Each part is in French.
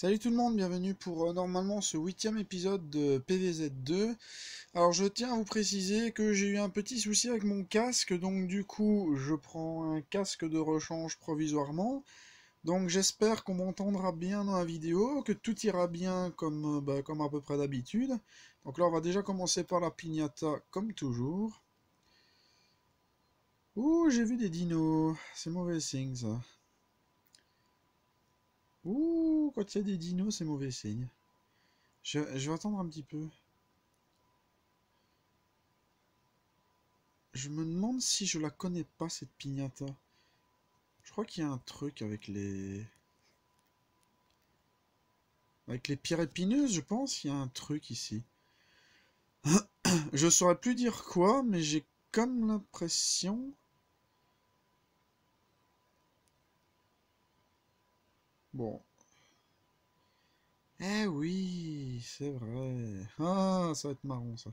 Salut tout le monde, bienvenue pour normalement ce 8e épisode de PVZ2. Alors je tiens à vous préciser que j'ai eu un petit souci avec mon casque, donc du coup je prends un casque de rechange provisoirement. Donc j'espère qu'on m'entendra bien dans la vidéo, que tout ira bien comme à peu près d'habitude. Donc là on va déjà commencer par la piñata comme toujours. Ouh, j'ai vu des dinos, c'est mauvais signe ça. Ouh, quand il y a des dinos c'est mauvais signe. Je vais attendre un petit peu. Je me demande si je la connais pas cette piñata. Je crois qu'il y a un truc avec les... Avec les pierres épineuses, je pense qu'il y a un truc ici. Je saurais plus dire quoi, mais j'ai comme l'impression... Bon. Eh oui, c'est vrai. Ah, ça va être marrant ça.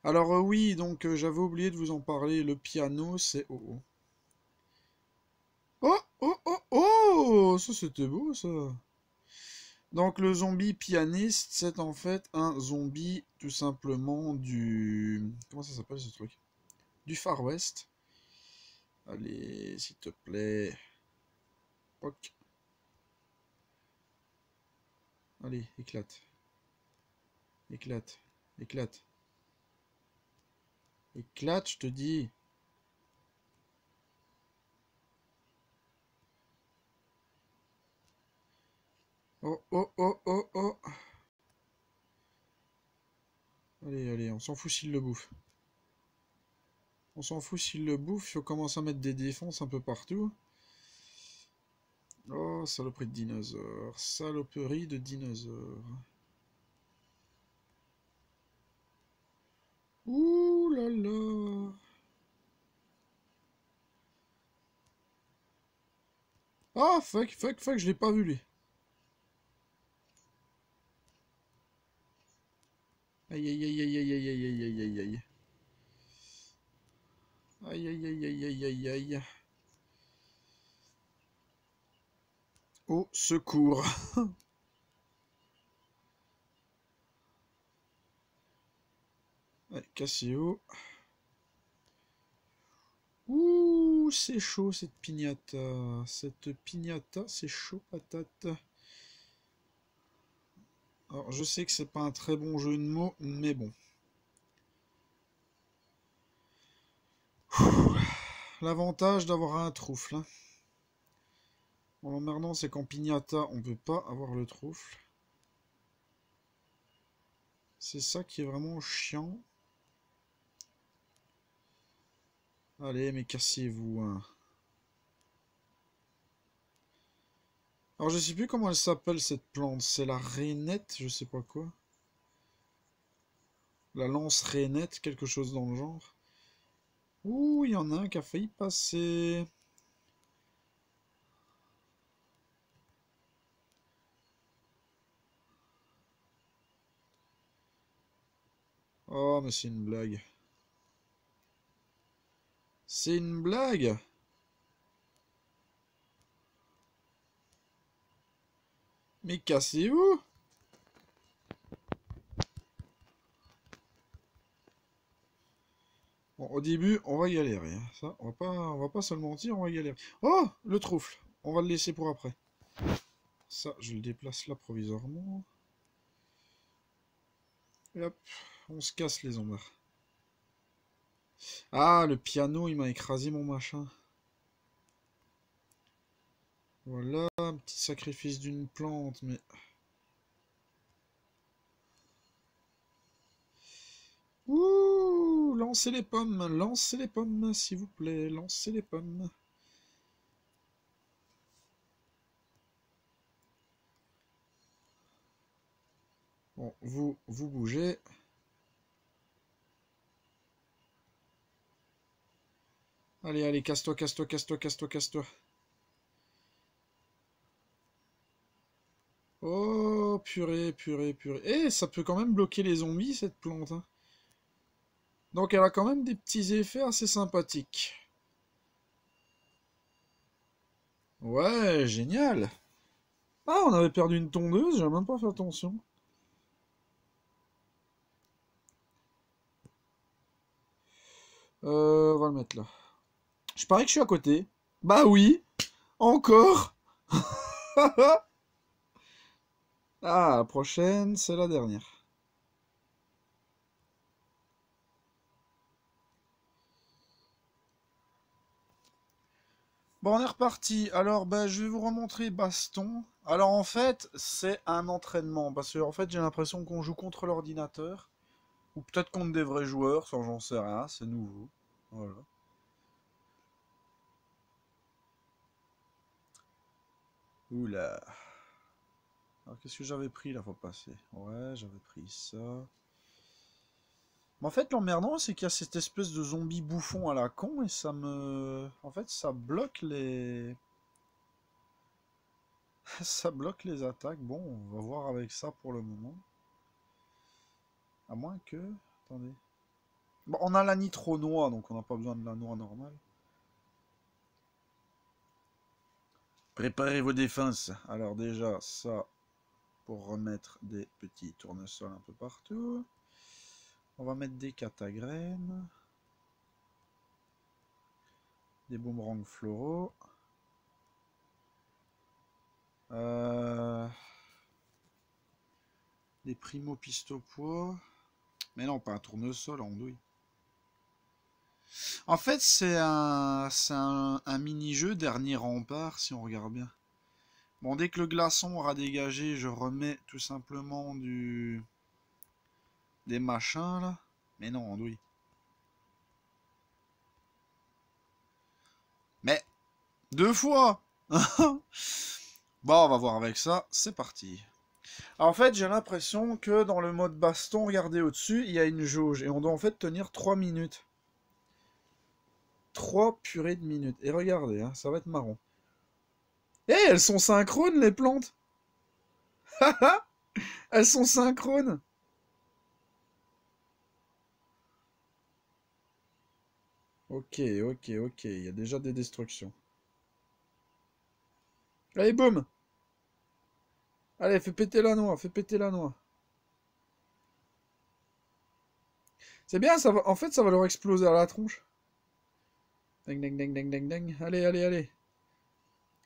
Alors oui, donc j'avais oublié de vous en parler. Le piano, c'est... Oh, oh. Oh, oh, oh, oh! Ça, c'était beau, ça. Donc le zombie pianiste, c'est en fait un zombie tout simplement du... Comment ça s'appelle ce truc? Du Far West. Allez, s'il te plaît. Poc. Allez, éclate. Éclate. Éclate. Éclate, je te dis. Oh, oh, oh, oh, oh. Allez, allez, on s'en fout s'il le bouffe. On s'en fout s'il le bouffe, il faut commencer à mettre des défenses un peu partout. Oh, saloperie de dinosaure. Saloperie de dinosaure. Ouh là là. Ah, fuck, fuck, fuck, je l'ai pas vu lui. Aïe, aïe, aïe, aïe, aïe, aïe, aïe, aïe, aïe, aïe, aïe. Aïe, aïe, aïe, aïe, aïe, aïe, aïe. Au secours. Allez, Cassio. Ouh, c'est chaud cette piñata. Cette piñata, c'est chaud patate. Alors, je sais que c'est pas un très bon jeu de mots, mais bon. L'avantage d'avoir un troufle. Hein. Bon, l'emmerdant, c'est qu'en piñata, on peut pas avoir le troufle. C'est ça qui est vraiment chiant. Allez, mais cassez-vous. Hein. Alors, je sais plus comment elle s'appelle cette plante. C'est la rainette, je sais pas quoi. La lance rainette, quelque chose dans le genre. Ouh, il y en a un qui a failli passer. Oh, mais c'est une blague. C'est une blague. Mais cassez-vous. Bon, au début, on va galérer. Hein. Ça, on va pas se le mentir, on va galérer. Oh, le troufle. On va le laisser pour après. Ça, je le déplace là provisoirement. Et hop, on se casse les ombres. Ah, le piano, il m'a écrasé mon machin. Voilà, un petit sacrifice d'une plante, mais... Ouh, lancez les pommes, s'il vous plaît, lancez les pommes. Bon, vous bougez. Allez, allez, casse-toi, casse-toi, casse-toi, casse-toi, casse-toi. Oh, purée, purée, purée. Eh, ça peut quand même bloquer les zombies, cette plante. Hein. Donc, elle a quand même des petits effets assez sympathiques. Ouais, génial. Ah, on avait perdu une tondeuse, j'ai même pas fait attention. On va le mettre là. Je parie que je suis à côté. Bah oui, encore. Ah, la prochaine, c'est la dernière. Bon, on est reparti. Alors, bah, je vais vous remontrer Baston. Alors, en fait, c'est un entraînement. Parce que, en fait, j'ai l'impression qu'on joue contre l'ordinateur. Ou peut-être contre des vrais joueurs, ça, j'en sais rien. C'est nouveau. Voilà. Oula. Alors, qu'est-ce que j'avais pris la fois passée? Ouais, j'avais pris ça. Mais en fait, l'emmerdant, c'est qu'il y a cette espèce de zombie bouffon à la con. Et ça me... En fait, ça bloque les... Ça bloque les attaques. Bon, on va voir avec ça pour le moment. À moins que... Attendez. Bon, on a la nitro noix, donc on n'a pas besoin de la noix normale. Préparez vos défenses. Alors déjà, ça, pour remettre des petits tournesols un peu partout. On va mettre des catagraines. Des boomerangs floraux. Des primo pistopois. Mais non, pas un tournesol, andouille. En fait, c'est un mini-jeu dernier rempart, si on regarde bien. Bon, dès que le glaçon aura dégagé, je remets tout simplement des machins, là. Mais non, andouille. Mais, 2 fois. Bon, on va voir avec ça, c'est parti. Alors, en fait, j'ai l'impression que dans le mode baston, regardez au-dessus, il y a une jauge. Et on doit en fait tenir 3 minutes. 3 purées de minutes. Et regardez, hein, ça va être marrant. Eh, elles sont synchrones, les plantes. Elles sont synchrones. Ok, ok, ok. Il y a déjà des destructions. Allez, boum. Allez, fais péter la noix, fais péter la noix. C'est bien, ça va... en fait, ça va leur exploser à la tronche. Ding, ding, ding, ding, ding, ding. Allez, allez, allez.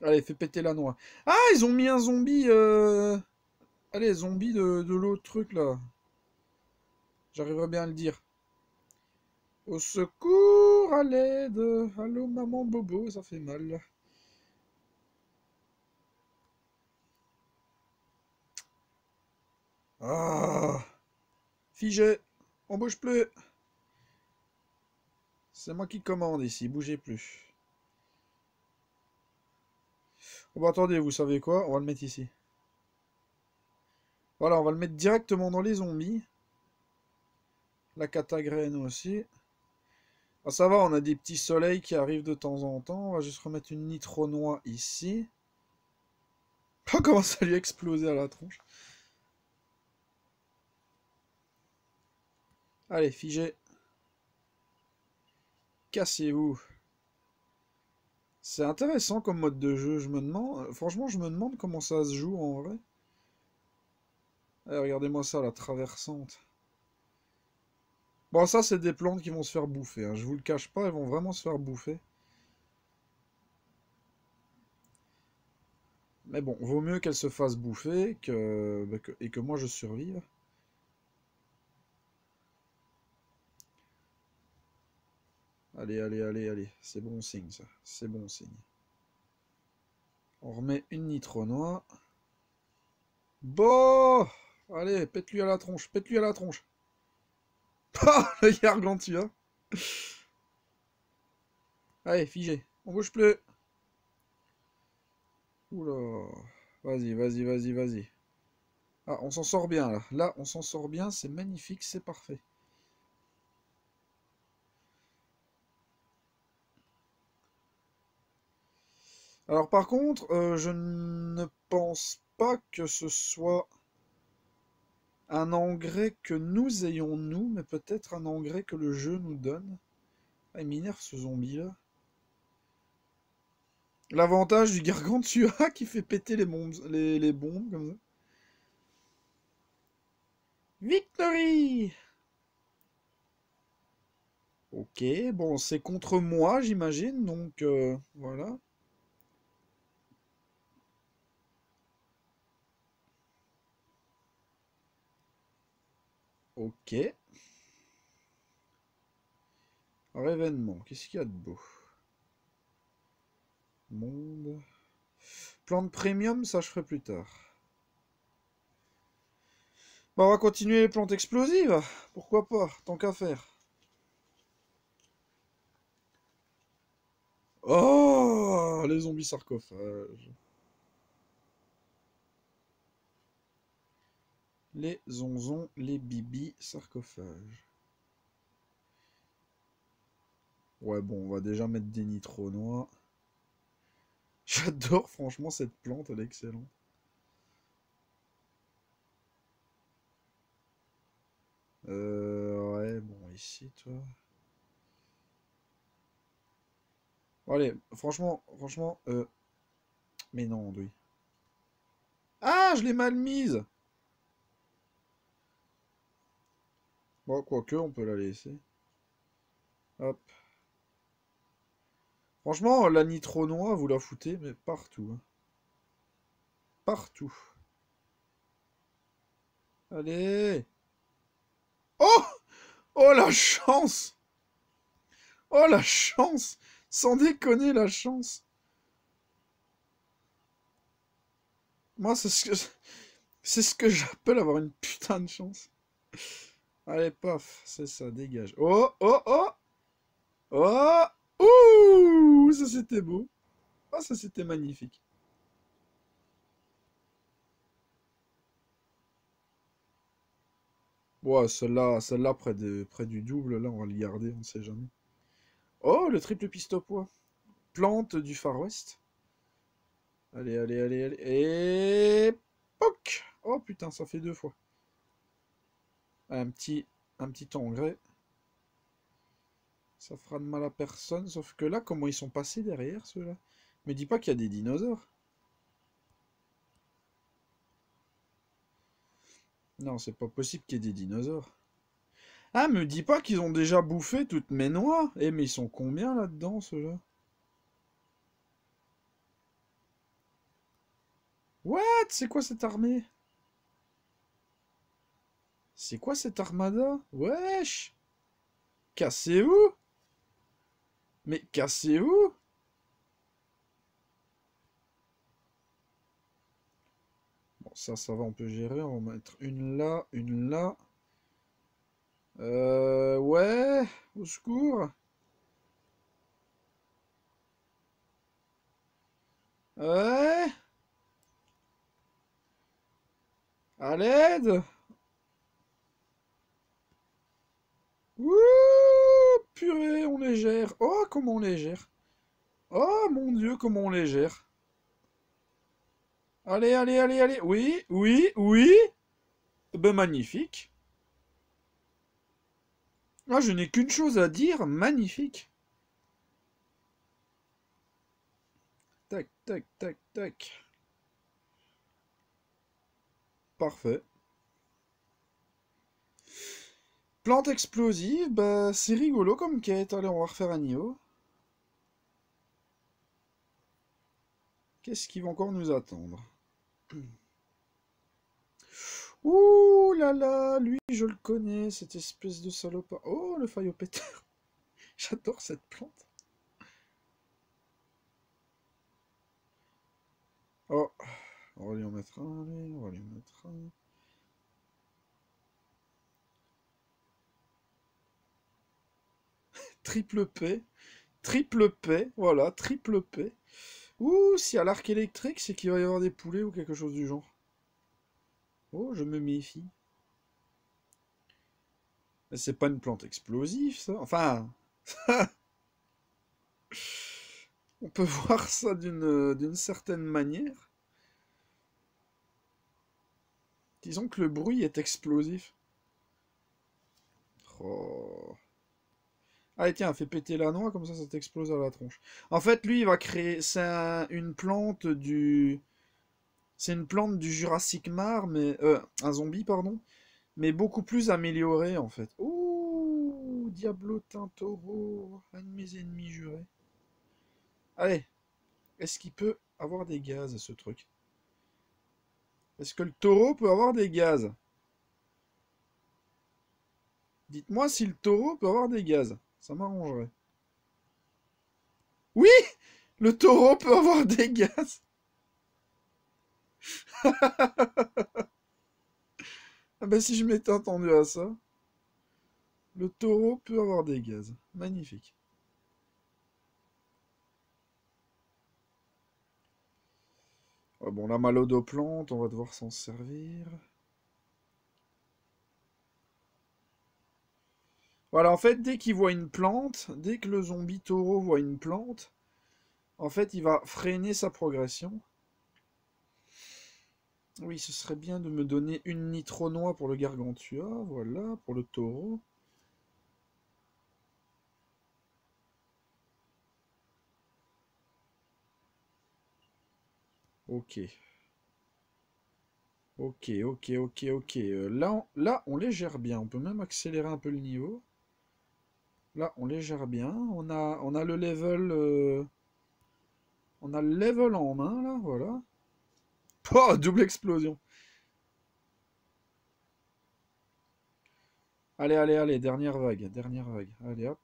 Allez, fais péter la noix. Ah, ils ont mis un zombie... Allez, zombie de l'autre truc, là. J'arriverai bien à le dire. Au secours, à l'aide. Allô, maman Bobo, ça fait mal. Ah, figé. On bouge plus. C'est moi qui commande ici, bougez plus. Oh bah attendez, vous savez quoi? On va le mettre ici. Voilà, on va le mettre directement dans les zombies. La catagraine aussi. Ah, ça va, on a des petits soleils qui arrivent de temps en temps. On va juste remettre une nitro noix ici. Oh, comment ça lui a explosé à la tronche. Allez, figé. Cassez-vous. C'est intéressant comme mode de jeu. Je me demande, franchement, je me demande comment ça se joue en vrai. Allez, regardez-moi ça, la traversante. Bon, ça, c'est des plantes qui vont se faire bouffer, hein. Je vous le cache pas, elles vont vraiment se faire bouffer. Mais bon, vaut mieux qu'elles se fassent bouffer et que moi je survive. Allez, allez, allez, allez. C'est bon signe, ça. C'est bon signe. On remet une nitro noix. Bon! Allez, pète-lui à la tronche, pète-lui à la tronche. Ah, le gargantua. Allez, figé. On bouge plus. Oula. Vas-y, vas-y, vas-y, vas-y. Ah, on s'en sort bien, là. Là, on s'en sort bien, c'est magnifique, c'est parfait. Alors, par contre, je ne pense pas que ce soit un engrais que nous ayons nous, mais peut-être un engrais que le jeu nous donne. Ah, il m'énerve ce zombie là. L'avantage du Gargantua qui fait péter les bombes comme ça. Victory! Ok, bon, c'est contre moi, j'imagine, donc voilà. Ok. Alors, événement, qu'est-ce qu'il y a de beau? Monde. Plante premium, ça je ferai plus tard. Bah, on va continuer les plantes explosives. Pourquoi pas, tant qu'à faire. Oh, les zombies sarcophages. Les zonzons, les bibis sarcophages. Ouais, bon, on va déjà mettre des nitronois. J'adore franchement cette plante, elle est excellente. Ouais, bon, ici, toi. Bon, allez, franchement, mais non, oui. Ah, je l'ai mal mise! Bon, quoique, on peut la laisser. Hop. Franchement, la nitro noix, vous la foutez, mais partout, hein. Partout. Allez! Oh! Oh la chance! Oh la chance! Sans déconner, la chance! Moi, c'est ce que j'appelle avoir une putain de chance. Allez, paf, c'est ça, dégage. Oh, oh, oh! Oh! Ouh! Ça c'était beau. Ah, ça c'était magnifique. Ouais, celle-là près du double, là, on va le garder, on sait jamais. Oh, le triple pistopois. Plante du Far West. Allez, allez, allez, allez. Et... Poc! Oh putain, ça fait deux fois. Un petit engrais. Ça fera de mal à personne, sauf que là, comment ils sont passés derrière, ceux-là? Me dis pas qu'il y a des dinosaures. Non, c'est pas possible qu'il y ait des dinosaures. Ah, me dis pas qu'ils ont déjà bouffé toutes mes noix. Eh, mais ils sont combien là-dedans, ceux-là? What? C'est quoi cette armée? C'est quoi cette armada? Wesh! Cassez-vous! Mais cassez-vous! Bon, ça va, on peut gérer. On va mettre une là, une là. Ouais, au secours. Ouais, à l'aide. Ouh, purée, on les gère. Oh, comment on les gère. Oh, mon Dieu, comment on les gère. Allez, allez, allez, allez. Oui, oui, oui. Ben, magnifique. Ah, je n'ai qu'une chose à dire. Magnifique. Tac, tac, tac, tac. Parfait. Plante explosive, bah c'est rigolo comme quête. Allez, on va refaire un niveau. Qu'est-ce qui va encore nous attendre? Ouh là là, lui je le connais, cette espèce de salopard. Oh, le Phaillopéter. J'adore cette plante. Oh, on va lui en mettre un, allez, on va lui en mettre un. Triple P. Triple P, voilà, triple P. Ouh, si à l'arc électrique, c'est qu'il va y avoir des poulets ou quelque chose du genre. Oh, je me méfie. Mais c'est pas une plante explosive, ça. Enfin, on peut voir ça d'une certaine manière. Disons que le bruit est explosif. Oh. Allez, tiens, fais péter la noix, comme ça t'explose à la tronche. En fait, lui, il va créer... C'est une plante du... C'est une plante du Jurassic Mar, mais... un zombie, pardon. Mais beaucoup plus amélioré, en fait. Ouh, Diablotin taureau, un de mes ennemis jurés. Allez, est-ce qu'il peut avoir des gaz, ce truc? Est-ce que le taureau peut avoir des gaz? Dites-moi si le taureau peut avoir des gaz. Ça m'arrangerait. Oui! Le taureau peut avoir des gaz! Ah bah si je m'étais attendu à ça. Le taureau peut avoir des gaz. Magnifique. Ah bon, la malodoplante, on va devoir s'en servir. Voilà, en fait, dès qu'il voit une plante, dès que le zombie taureau voit une plante, en fait, il va freiner sa progression. Oui, ce serait bien de me donner une nitro-noix pour le gargantua, voilà, pour le taureau. Ok. Ok, ok, ok, ok. Là, on les gère bien. On peut même accélérer un peu le niveau. Là, on les gère bien. On a le level... on a le level en main, là, voilà. Oh, double explosion. Allez, allez, allez, dernière vague, dernière vague. Allez, hop.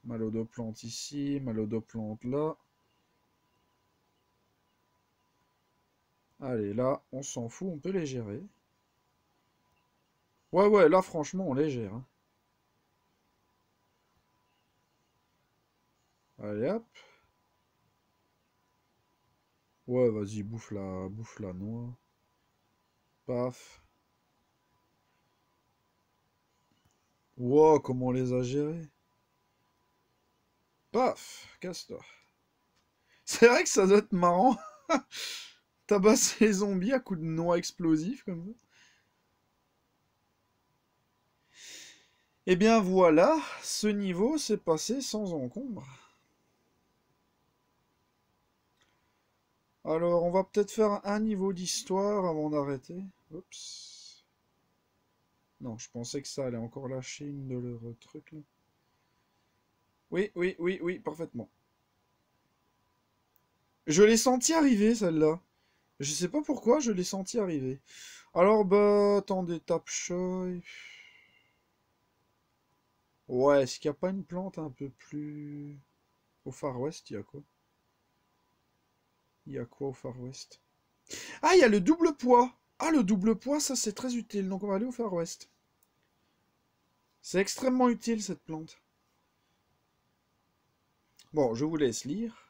Malodoplante ici, malodoplante là. Allez, là, on s'en fout, on peut les gérer. Ouais, ouais, là, franchement, on les gère, hein. Allez, hop. Ouais, vas-y, bouffe la noix. Paf. Wow, comment on les a gérés. Paf, casse-toi. C'est vrai que ça doit être marrant. Tabasser les zombies à coups de noix explosifs comme ça. Et bien voilà, ce niveau s'est passé sans encombre. Alors, on va peut-être faire un niveau d'histoire avant d'arrêter. Oups. Non, je pensais que ça allait encore lâcher une de leurs trucs là. Oui, oui, oui, oui, parfaitement. Je l'ai senti arriver celle-là. Je sais pas pourquoi, je l'ai senti arriver. Alors, bah, attendez, tape choy. Ouais, est-ce qu'il n'y a pas une plante un peu plus... Au Far West, il y a quoi? Il y a quoi au Far West? Ah, il y a le double poids! Ah, le double poids, ça c'est très utile. Donc on va aller au Far West. C'est extrêmement utile cette plante. Bon, je vous laisse lire.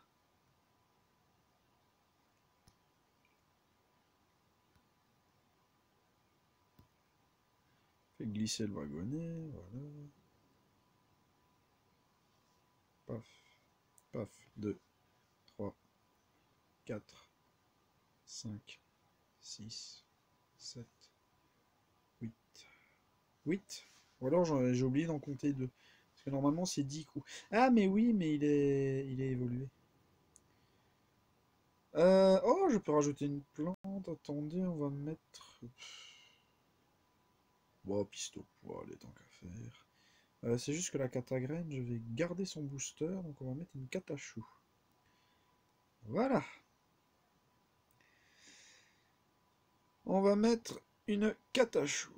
Fait glisser le wagonnet, voilà. Paf, paf, 2, 3, 4, 5, 6, 7, 8. 8. Ou alors j'ai oublié d'en compter 2. Parce que normalement c'est 10 coups. Ah mais oui, mais il est évolué. Oh, je peux rajouter une plante. Attendez, on va mettre... Bon, pisto poil, les tant qu'à faire. C'est juste que la catagraine, je vais garder son booster, donc on va mettre une catachou. Voilà. On va mettre une catachou.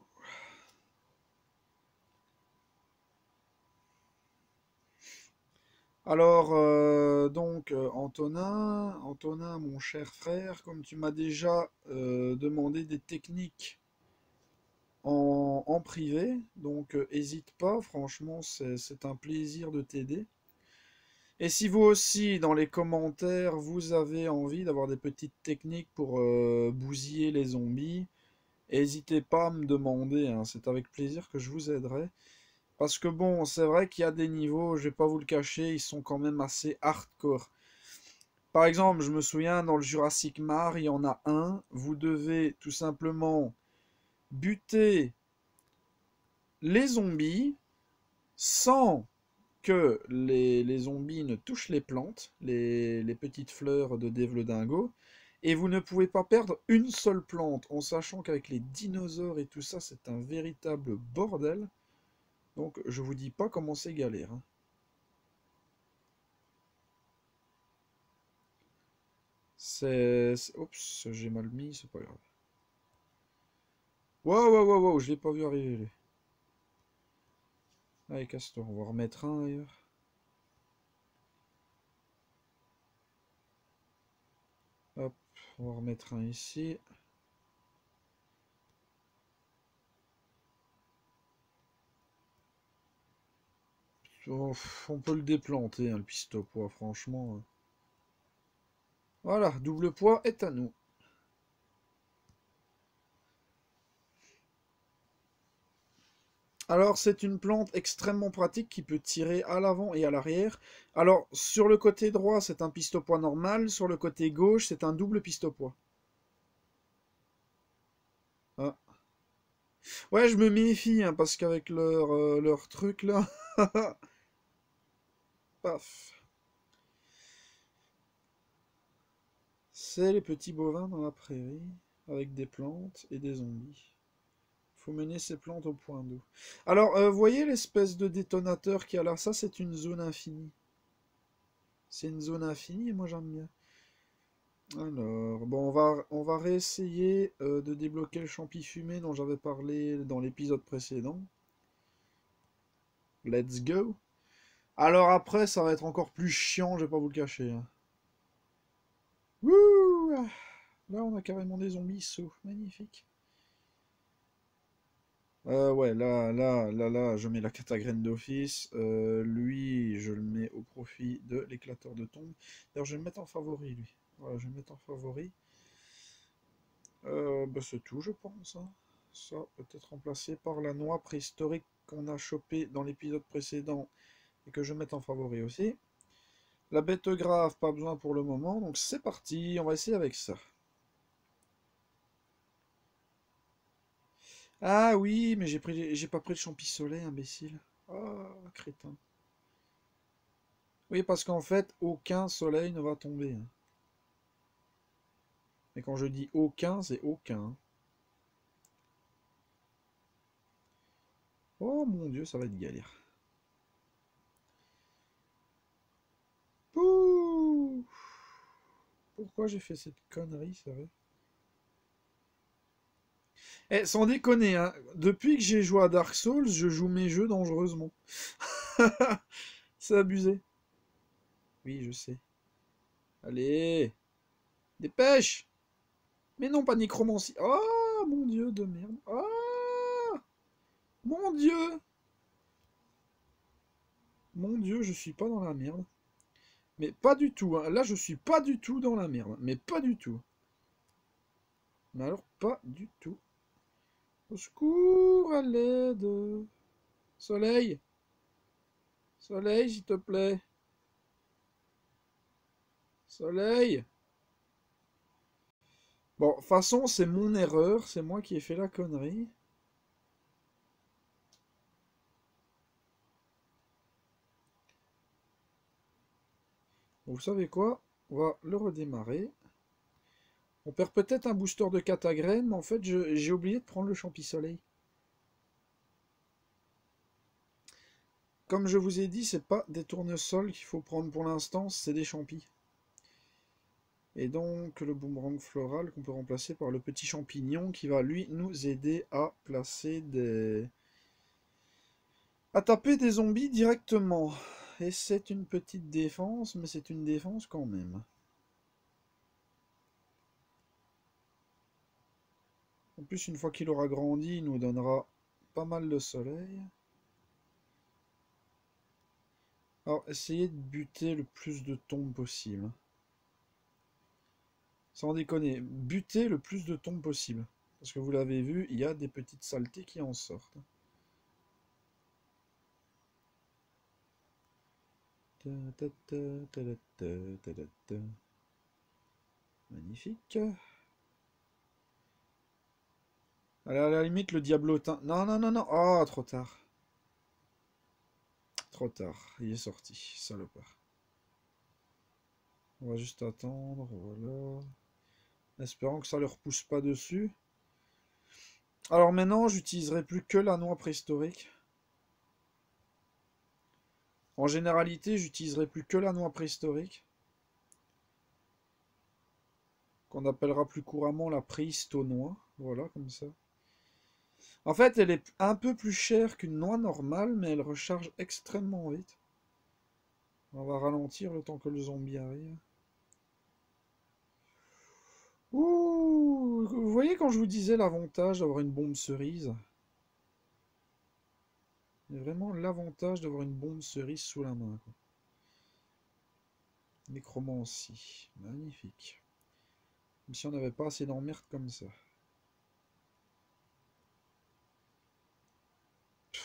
Alors, donc, Antonin, mon cher frère, comme tu m'as déjà demandé des techniques en privé, donc hésite pas, franchement, c'est un plaisir de t'aider. Et si vous aussi, dans les commentaires, vous avez envie d'avoir des petites techniques pour bousiller les zombies, n'hésitez pas à me demander, hein, c'est avec plaisir que je vous aiderai. Parce que bon, c'est vrai qu'il y a des niveaux, je vais pas vous le cacher, ils sont quand même assez hardcore. Par exemple, je me souviens, dans le Jurassic Mar, il y en a un, vous devez tout simplement buter les zombies sans que les zombies ne touchent les plantes, les petites fleurs de Dévledingo, et vous ne pouvez pas perdre une seule plante, en sachant qu'avec les dinosaures et tout ça, c'est un véritable bordel. Donc je vous dis pas comment c'est galère, hein. Oups, j'ai mal mis, c'est pas grave. Wow, wow, wow, wow, je l'ai pas vu arriver, lui. Allez, casse-toi, on va remettre un d'ailleurs. Hop, on va remettre un ici. Oh, on peut le déplanter, hein, le pistopois, franchement. Voilà, double poids est à nous. Alors, c'est une plante extrêmement pratique qui peut tirer à l'avant et à l'arrière. Alors, sur le côté droit, c'est un pistopois normal. Sur le côté gauche, c'est un double pistopois. Ah. Ouais, je me méfie, hein, parce qu'avec leur truc là, paf. C'est les petits bovins dans la prairie, avec des plantes et des zombies. Faut mener ces plantes au point d'eau. Alors, vous voyez l'espèce de détonateur qui a là? Ça, c'est une zone infinie. C'est une zone infinie et moi j'aime bien. Alors, bon, on va réessayer de débloquer le champi fumé dont j'avais parlé dans l'épisode précédent. Let's go. Alors après, ça va être encore plus chiant, je vais pas vous le cacher, hein. Wouh! Là, on a carrément des zombies sauts. Magnifique. Ouais, là, je mets la catagraine d'office. Lui, je le mets au profit de l'éclateur de tombe. D'ailleurs, je vais le mettre en favori, lui. Voilà, je vais le mettre en favori. Bah, c'est tout, je pense, hein. Ça peut être remplacé par la noix préhistorique qu'on a chopée dans l'épisode précédent et que je vais mettre en favori aussi. La bête grave, pas besoin pour le moment, donc c'est parti, on va essayer avec ça. Ah oui, mais j'ai pas pris de champi soleil, imbécile. Oh, crétin. Oui, parce qu'en fait, aucun soleil ne va tomber, hein. Et quand je dis aucun, c'est aucun. Oh mon dieu, ça va être galère. Pouh! Pourquoi j'ai fait cette connerie, ça va? Eh, sans déconner, hein, depuis que j'ai joué à Dark Souls, je joue mes jeux dangereusement. C'est abusé. Oui, je sais. Allez, dépêche! Mais non, pas nécromancie. Oh, mon dieu de merde. Oh, mon dieu! Mon dieu, je suis pas dans la merde. Mais pas du tout, hein. Là, je suis pas du tout dans la merde. Mais pas du tout. Mais alors, pas du tout. Au secours, à l'aide. Soleil! Soleil, s'il te plaît. Soleil! Bon, de toute façon, c'est mon erreur. C'est moi qui ai fait la connerie. Bon, vous savez quoi? On va le redémarrer. On perd peut-être un booster de catagraine, mais en fait, j'ai oublié de prendre le champi soleil. Comme je vous ai dit, c'est pas des tournesols qu'il faut prendre pour l'instant, c'est des champis. Et donc le boomerang floral qu'on peut remplacer par le petit champignon qui va lui nous aider à placer des... à taper des zombies directement. Et c'est une petite défense, mais c'est une défense quand même. En plus, une fois qu'il aura grandi, il nous donnera pas mal de soleil. Alors, essayez de buter le plus de tombes possible. Sans déconner, butez le plus de tombes possible. Parce que vous l'avez vu, il y a des petites saletés qui en sortent. Magnifique. Allez, à la limite, le diablotin. Non, non, non, non. Oh, trop tard. trop tard. Il est sorti, salopard. On va juste attendre, voilà. Espérant que ça ne leur pousse pas dessus. Alors maintenant, j'utiliserai plus que la noix préhistorique. En généralité, j'utiliserai plus que la noix préhistorique. Qu'on appellera plus couramment la préhisto-noix. Voilà, comme ça. En fait, elle est un peu plus chère qu'une noix normale, mais elle recharge extrêmement vite. On va ralentir le temps que le zombie arrive. Ouh, vous voyez quand je vous disais l'avantage d'avoir une bombe cerise? Il y a vraiment l'avantage d'avoir une bombe cerise sous la main, quoi. Nécromancie, magnifique. Comme si on n'avait pas assez d'emmerde comme ça.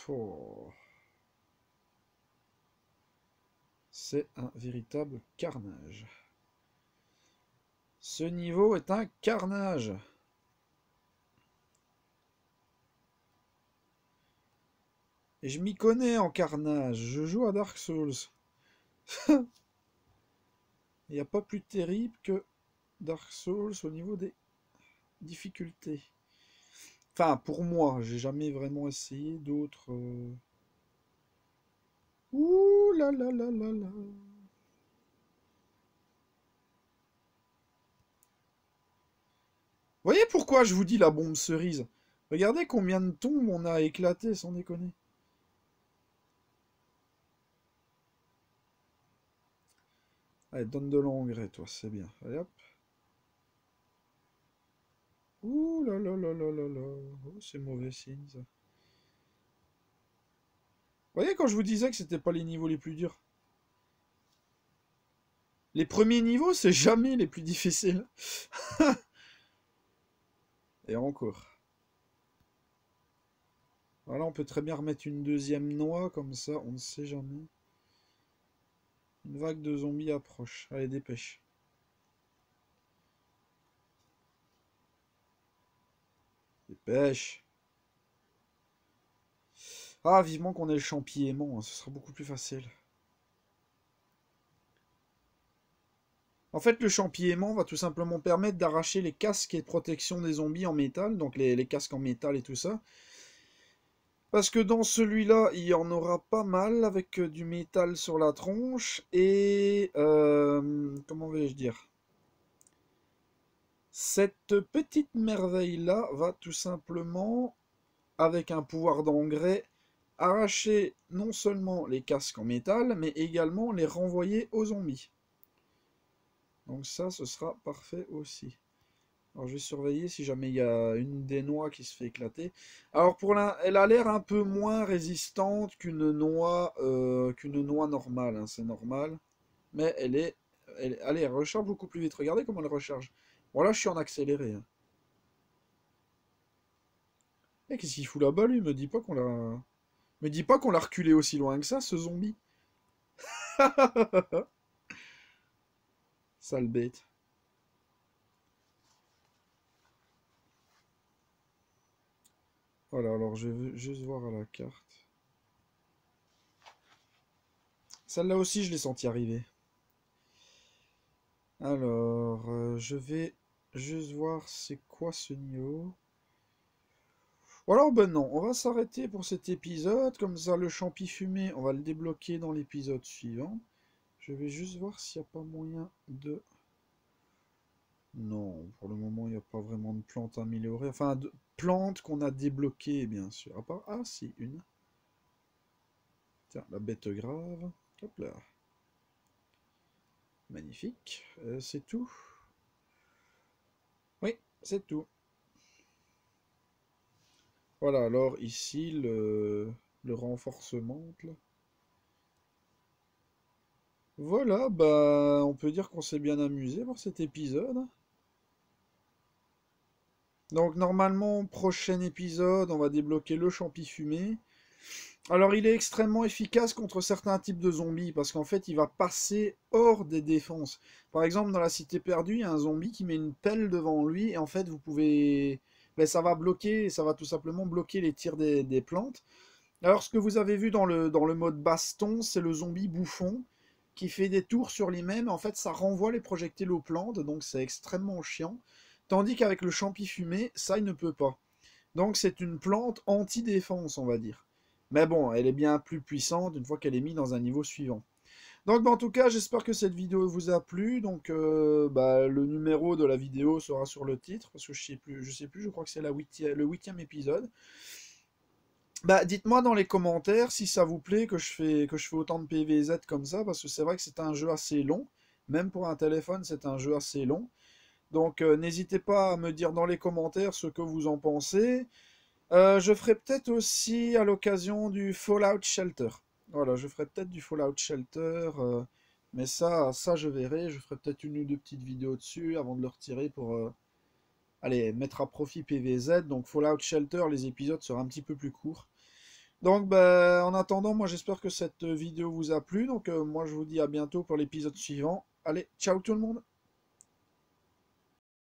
Oh. C'est un véritable carnage. Ce niveau est un carnage. Et je m'y connais en carnage. Je joue à Dark Souls. Il n'y a pas plus terrible que Dark Souls au niveau des difficultés. Enfin, pour moi, j'ai jamais vraiment essayé d'autres. Ouh là là là là là. Vous voyez pourquoi je vous dis la bombe cerise? Regardez combien de tombes on a éclaté, sans déconner. Allez, donne de l'engrais, toi, c'est bien. Allez hop. Ouh là là là là là là. Oh, c'est mauvais signe, ça. Vous voyez quand je vous disais que c'était pas les niveaux les plus durs? Les premiers niveaux, c'est jamais les plus difficiles. Et encore. Voilà, on peut très bien remettre une deuxième noix, comme ça, on ne sait jamais. Une vague de zombies approche. Allez, dépêche. Dépêche. Ah, vivement qu'on ait le champi aimant, hein, ce sera beaucoup plus facile. En fait, le champi aimant va tout simplement permettre d'arracher les casques et de protection des zombies en métal, donc les casques en métal et tout ça. Parce que dans celui-là, il y en aura pas mal avec du métal sur la tronche et... comment vais-je dire? Cette petite merveille-là va tout simplement, avec un pouvoir d'engrais, arracher non seulement les casques en métal, mais également les renvoyer aux zombies. Donc ça, ce sera parfait aussi. Alors je vais surveiller si jamais il y a une des noix qui se fait éclater. Alors elle a l'air un peu moins résistante qu'une noix normale, hein, c'est normal. Mais allez, elle recharge beaucoup plus vite. Regardez comment elle recharge. Bon là je suis en accéléré, hein. Et qu'est-ce qu'il fout là-bas lui? Me dis pas qu'on l'a... Me dis pas qu'on l'a reculé aussi loin que ça, ce zombie. Sale bête. Voilà, alors je vais juste voir à la carte. Celle-là aussi, je l'ai senti arriver. Alors, je vais juste voir c'est quoi ce niveau. Ou alors, ben non, on va s'arrêter pour cet épisode. Comme ça, le champi fumé, on va le débloquer dans l'épisode suivant. Je vais juste voir s'il n'y a pas moyen de... Non, pour le moment, il n'y a pas vraiment de plantes améliorées. Enfin, de plantes qu'on a débloquées, bien sûr. À part... Ah, si, une. Tiens, la bête grave. Hop là. Magnifique. C'est tout. Oui, c'est tout. Voilà, alors ici, le renforcement. Là. Voilà, bah, on peut dire qu'on s'est bien amusé pour cet épisode. Donc normalement, prochain épisode, on va débloquer le champi fumé. Alors il est extrêmement efficace contre certains types de zombies, parce qu'en fait il va passer hors des défenses. Par exemple dans la cité perdue, il y a un zombie qui met une pelle devant lui, et en fait vous pouvez... Ben, ça va bloquer, ça va tout simplement bloquer les tirs des plantes. Alors, ce que vous avez vu dans le mode baston, c'est le zombie bouffon qui fait des tours sur lui-même. En fait, ça renvoie les projectiles aux plantes, donc c'est extrêmement chiant. Tandis qu'avec le champi fumé, ça, il ne peut pas. Donc, c'est une plante anti-défense, on va dire. Mais bon, elle est bien plus puissante une fois qu'elle est mise dans un niveau suivant. Donc, bah, en tout cas, j'espère que cette vidéo vous a plu. Donc, bah, le numéro de la vidéo sera sur le titre, parce que je sais plus, je crois que c'est le 8e épisode. Bah, dites-moi dans les commentaires si ça vous plaît que je fais autant de PVZ comme ça, parce que c'est vrai que c'est un jeu assez long. Même pour un téléphone, c'est un jeu assez long. Donc, n'hésitez pas à me dire dans les commentaires ce que vous en pensez. Je ferai peut-être aussi à l'occasion du Fallout Shelter. Voilà, je ferai peut-être du Fallout Shelter, mais ça je verrai. Je ferai peut-être une ou deux petites vidéos dessus avant de le retirer pour allez, mettre à profit PVZ. Donc Fallout Shelter, les épisodes seront un petit peu plus courts. Donc ben, en attendant, moi j'espère que cette vidéo vous a plu. Donc moi je vous dis à bientôt pour l'épisode suivant. Allez, ciao tout le monde!